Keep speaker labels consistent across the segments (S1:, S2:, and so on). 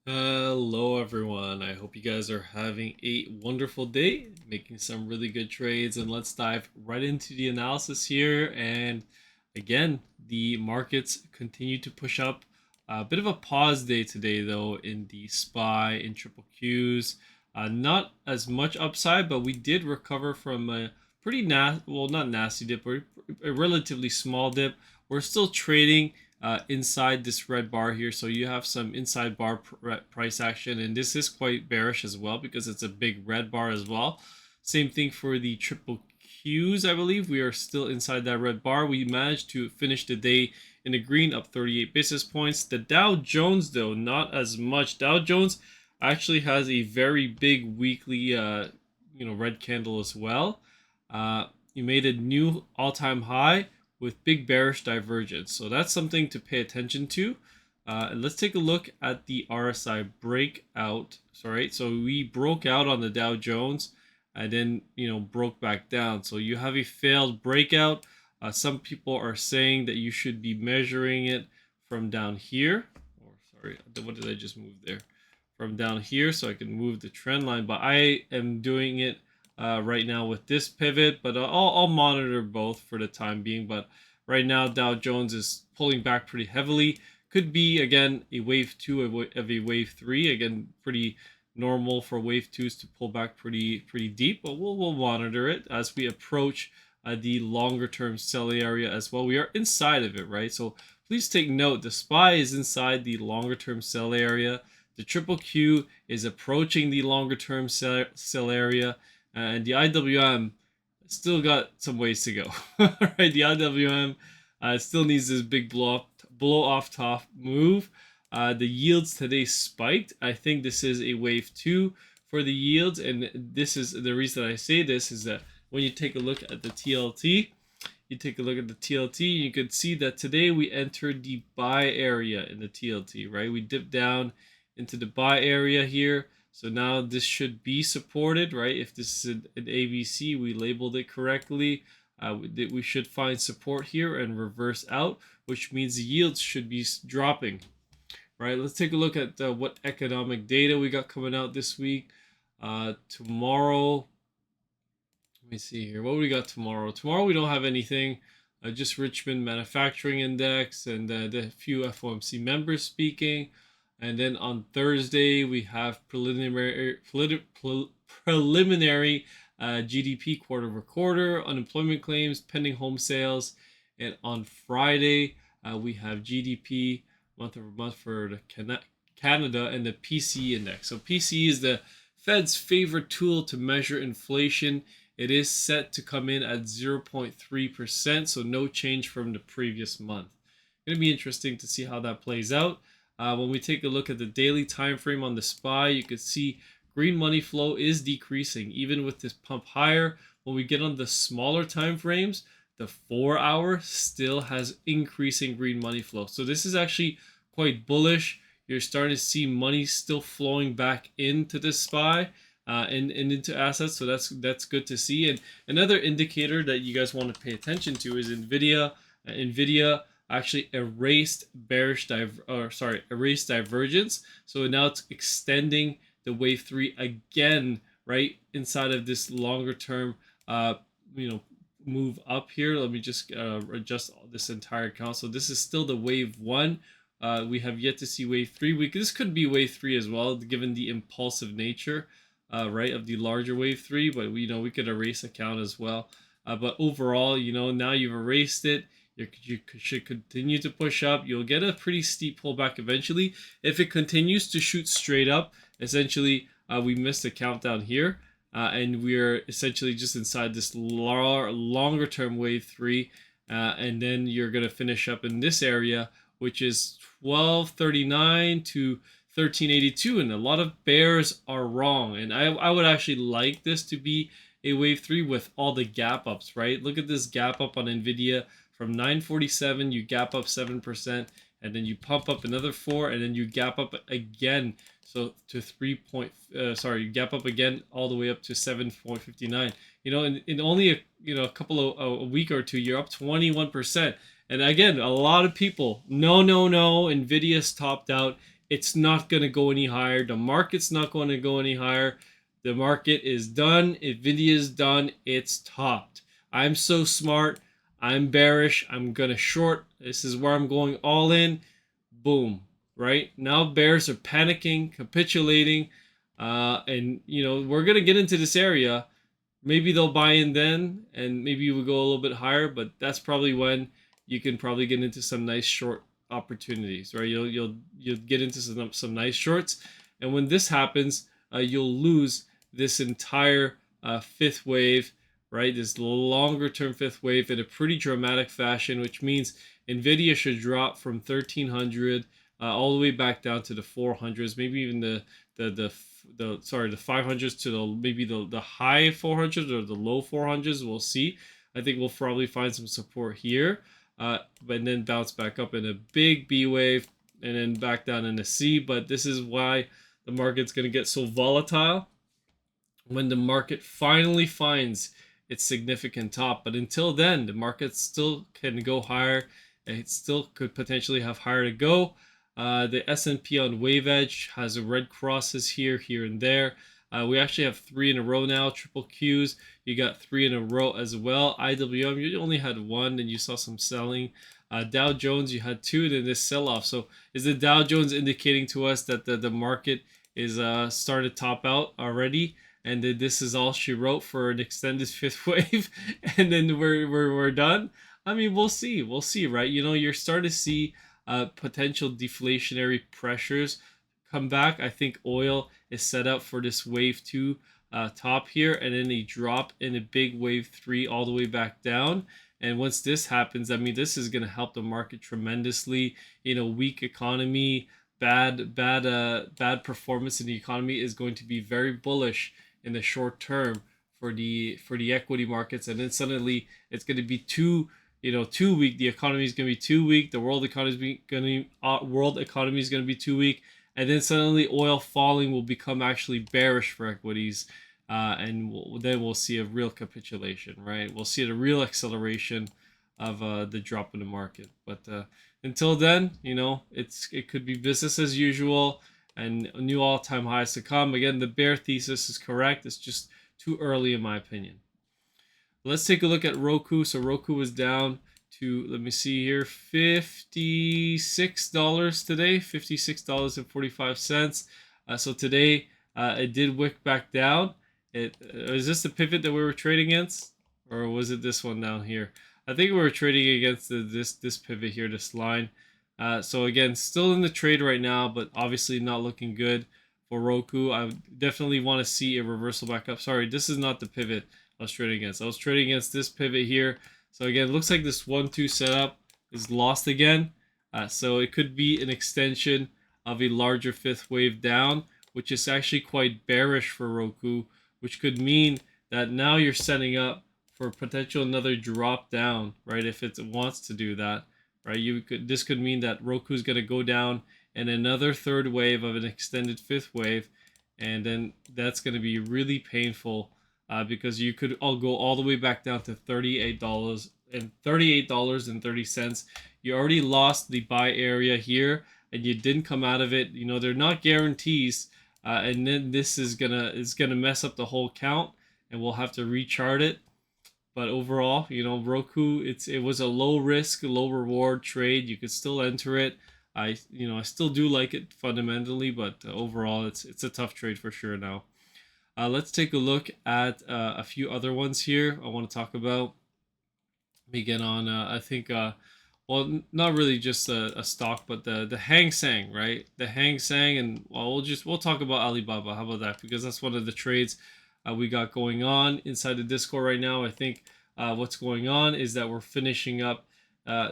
S1: Hello, everyone. I hope you guys are having a wonderful day, making some really good trades. And let's dive right into the analysis here. And again, the markets continue to push up. A bit of a pause day today, though, in the SPY and triple Qs. Not as much upside, but we did recover from a pretty well, not nasty dip, but a relatively small dip. We're still trading inside this red bar here. So you have some inside bar price action, and this is quite bearish as well because it's a big red bar as well. Same thing for the triple Qs, I believe. We are still inside that red bar. We managed to finish the day in the green, up 38 basis points. The Dow Jones, though, not as much. Dow Jones actually has a very big weekly, red candle as well. You made a new all-time high with big bearish divergence. So that's something to pay attention to. And let's take a look at the RSI breakout. Sorry, so we broke out on the Dow Jones and then broke back down. So you have a failed breakout. Some people are saying that you should be measuring it from down here. Or sorry, what did I just move there? From down here, so I can move the trend line. But I am doing it right now with this pivot, but I'll monitor both for the time being. But right now, Dow Jones is pulling back pretty heavily. Could be, again, a wave two of a wave three. Again, pretty normal for wave twos to pull back pretty deep, but we'll monitor it as we approach the longer term sell area as well. We are inside of it, right? So please take note, the SPY is inside the longer term sell area. The triple Q is approaching the longer term sell area, and the IWM still got some ways to go. Right, the IWM still needs this big blow off top move. The yields today spiked. I think this is a wave two for the yields, and this is the reason I say this is that when you take a look at the TLT, you could see that today we entered the buy area in the TLT, right? We dipped down into the buy area here. So now this should be supported, right? If this is an ABC, we labeled it correctly. We should find support here and reverse out, which means the yields should be dropping, right? Let's take a look at what economic data we got coming out this week. Tomorrow, let me see here. What we got tomorrow? Tomorrow we don't have anything. Just Richmond Manufacturing Index and the few FOMC members speaking. And then on Thursday, we have preliminary GDP quarter over quarter, unemployment claims, pending home sales. And on Friday, we have GDP month over month for the Canada and the PCE index. So PCE is the Fed's favorite tool to measure inflation. It is set to come in at 0.3%, so no change from the previous month. It's going to be interesting to see how that plays out. When we take a look at the daily time frame on the SPY, you can see green money flow is decreasing even with this pump higher. When we get on the smaller time frames, the 4 hour still has increasing green money flow. So this is actually quite bullish. You're starting to see money still flowing back into the SPY and into assets. So that's good to see. And another indicator that you guys want to pay attention to is NVDA. NVIDIA actually erased divergence. So now it's extending the wave three again, right inside of this longer term, move up here. Let me just adjust this entire count. So this is still the wave one. We have yet to see wave three. This could be wave three as well, given the impulsive nature, right, of the larger wave three. But we could erase a count as well. But overall, now you've erased it. You should continue to push up. You'll get a pretty steep pullback eventually. If it continues to shoot straight up, essentially, we missed the countdown here. And we're essentially just inside this longer term wave three. And then you're going to finish up in this area, which is 1239 to 1382. And a lot of bears are wrong. And I would actually like this to be a wave three with all the gap ups, right? Look at this gap up on NVIDIA. From 947, you gap up 7%, and then you pump up another 4, and then you gap up again. So to you gap up again all the way up to 7.59. In only a couple of a week or two, you're up 21%. And again, a lot of people, no, NVIDIA's topped out. it's not going to go any higher. The market's not going to go any higher. The market is done. NVIDIA is done. It's topped. I'm so smart. I'm bearish. I'm going to short. This is where I'm going all in. Boom. Right? Now bears are panicking, capitulating. And, we're going to get into this area. Maybe they'll buy in then, and maybe we'll go a little bit higher, but that's probably when you can probably get into some nice short opportunities, right? You'll get into some nice shorts, and when this happens, you'll lose this entire fifth wave, right? This longer term fifth wave in a pretty dramatic fashion, which means NVIDIA should drop from 1300 all the way back down to the 400s, maybe even the 500s to maybe the high 400s or the low 400s. We'll see. I think we'll probably find some support here, but then bounce back up in a big B wave and then back down in a C. But this is why the market's going to get so volatile when the market finally finds its significant top. But until then, the market still can go higher. It still could potentially have higher to go. The S&P on wave edge has a red crosses here and there. We actually have 3 in a row now. Triple Qs, you got 3 in a row as well. IWM, you only had 1, and you saw some selling. Dow Jones, you had 2, then this sell-off. So is the Dow Jones indicating to us that the market is starting to top out already, and that this is all she wrote for an extended fifth wave, and then we're done? I mean, we'll see, right? You're starting to see potential deflationary pressures come back. I think oil is set up for this wave 2 top here, and then a drop in a big wave 3 all the way back down. And once this happens, I mean, this is going to help the market tremendously. Weak economy, bad performance in the economy is going to be very bullish in the short term for the equity markets. And then suddenly it's going to be too weak. The economy is going to be too weak. The world economy is going to be too weak, and then suddenly oil falling will become actually bearish for equities, and then we'll see a real capitulation, right? We'll see a real acceleration of the drop in the market. But until then, it could be business as usual and new all-time highs to come. Again, the bear thesis is correct. It's just too early in my opinion. Let's take a look at ROKU. So ROKU was down to, let me see here, $56 today, $56.45. So today it did wick back down. Is this the pivot that we were trading against, or was it this one down here? I think we were trading against this pivot here, this line. So again, still in the trade right now, but obviously not looking good for ROKU. I definitely want to see a reversal back up. Sorry, this is not the pivot I was trading against. I was trading against this pivot here. So again, it looks like this 1-2 setup is lost again. So it could be an extension of a larger fifth wave down, which is actually quite bearish for ROKU, which could mean that now you're setting up for potential another drop down, right? If it wants to do that, right? This could mean that ROKU is going to go down and another third wave of an extended fifth wave, and then that's going to be really painful. Because you could all go all the way back down to $38.30. You already lost the buy area here, and you didn't come out of it. They're not guarantees, and then this is gonna mess up the whole count, and we'll have to rechart it. But overall, ROKU, it was a low risk, low reward trade. You could still enter it. I still do like it fundamentally, but overall, it's a tough trade for sure now. Let's take a look at a few other ones here I want to talk about. Let me get on, I think, well, not really just a stock, but the Hang Seng, right? The Hang Seng, and we'll talk about Alibaba. How about that? Because that's one of the trades we got going on inside the Discord right now. I think what's going on is that we're finishing up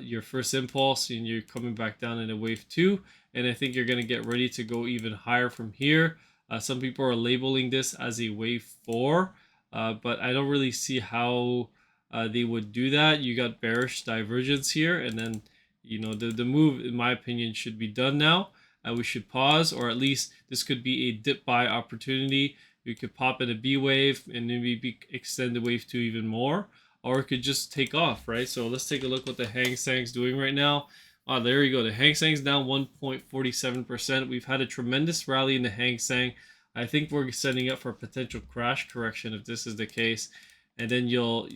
S1: your first impulse, and you're coming back down in a wave 2, and I think you're going to get ready to go even higher from here. Some people are labeling this as a wave 4, but I don't really see how they would do that. You got bearish divergence here, and then the move, in my opinion, should be done now. We should pause, or at least this could be a dip buy opportunity. You could pop in a B wave and maybe extend the wave 2 even more, or it could just take off, right? So let's take a look what the Hang Seng's doing right now. Oh, there you go. The Hang Seng's down 1.47%. We've had a tremendous rally in the Hang Seng. I think we're setting up for a potential crash correction if this is the case, and then you'll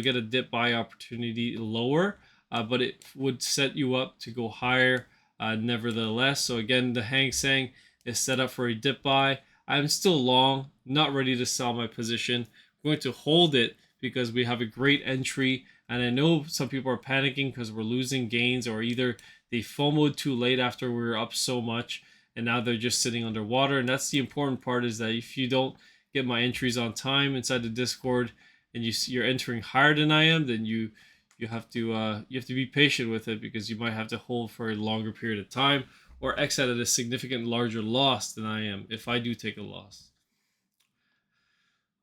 S1: get a dip buy opportunity lower, but it would set you up to go higher nevertheless. So again, the Hang Seng is set up for a dip buy. I'm still long, not ready to sell my position. I'm going to hold it because we have a great entry. And I know some people are panicking because we're losing gains, or either they FOMO'd too late after we were up so much and now they're just sitting underwater. And that's the important part, is that if you don't get my entries on time inside the Discord and you're entering higher than I am, then you have to be patient with it, because you might have to hold for a longer period of time or exit at a significant larger loss than I am if I do take a loss.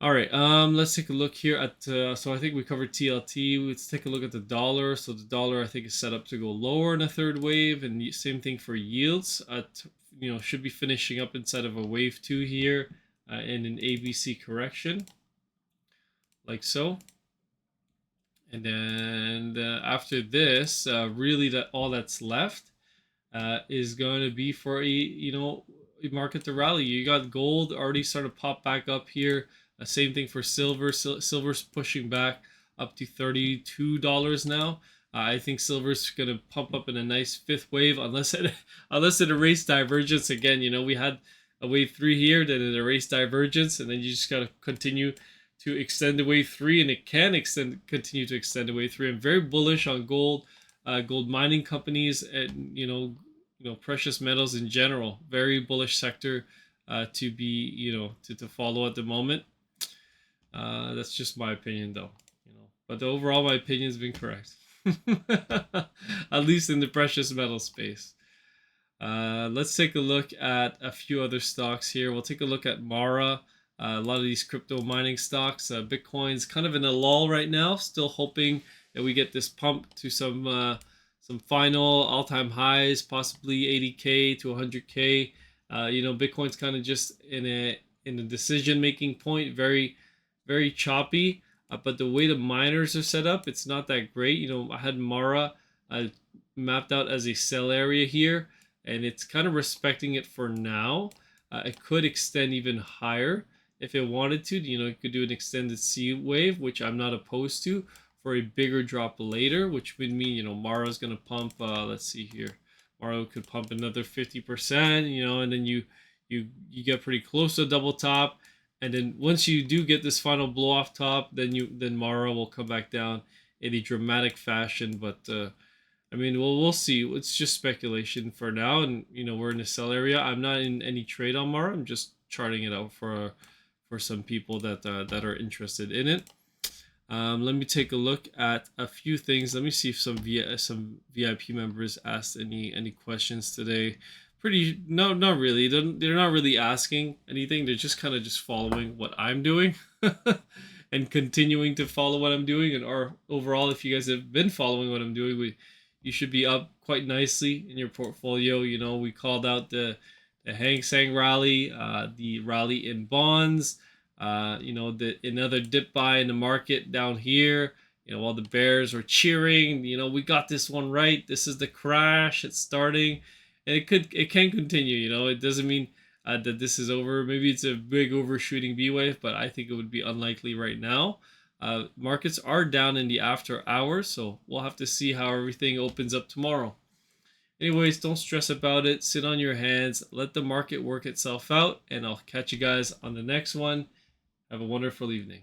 S1: All right, let's take a look here at, so I think we covered TLT. Let's take a look at the dollar. So the dollar, I think, is set up to go lower in a third wave, and same thing for yields. Should be finishing up inside of a wave 2 here in an ABC correction, like so. And then after this, really all that's left is going to be for a market to rally. You got gold already started to pop back up here. Same thing for silver. Silver's pushing back up to $32 now. I think silver's going to pump up in a nice fifth wave, unless it erased divergence again. We had a wave 3 here, then it erased divergence, and then you just got to continue to extend the wave 3, and it can continue to extend the wave 3. I'm very bullish on gold, gold mining companies, and precious metals in general. Very bullish sector to be to follow at the moment. That's just my opinion, though. But overall, my opinion has been correct, at least in the precious metal space. Let's take a look at a few other stocks here. We'll take a look at Mara. A lot of these crypto mining stocks. Bitcoin's kind of in a lull right now. Still hoping that we get this pump to some final all-time highs, possibly 80K to 100K. Bitcoin's kind of just in a decision-making point, very, very choppy. But the way the miners are set up, it's not that great. I had Mara mapped out as a sell area here, and it's kind of respecting it for now. It could extend even higher if it wanted to. It could do an extended C wave, which I'm not opposed to, for a bigger drop later, which would mean, Mara's going to pump, let's see here. Mara could pump another 50%, and then you get pretty close to a double top. And then once you do get this final blow off top, then Mara will come back down in a dramatic fashion. But we'll see. It's just speculation for now, and we're in a sell area. I'm not in any trade on Mara. I'm just charting it out for some people that are interested in it. Let me take a look at a few things. Let me see if some VIP members asked any questions today. No, not really. They're not really asking anything. They're just kind of just following what I'm doing and continuing to follow what I'm doing. And overall, if you guys have been following what I'm doing, you should be up quite nicely in your portfolio. We called out the Hang Seng rally, the rally in bonds, another dip buy in the market down here. While the bears were cheering, we got this one right. This is the crash. It's starting. And it can continue. It doesn't mean that this is over. Maybe it's a big overshooting B wave, but I think it would be unlikely right now. Markets are down in the after hours, so we'll have to see how everything opens up tomorrow. Anyways, don't stress about it. Sit on your hands. Let the market work itself out, and I'll catch you guys on the next one. Have a wonderful evening.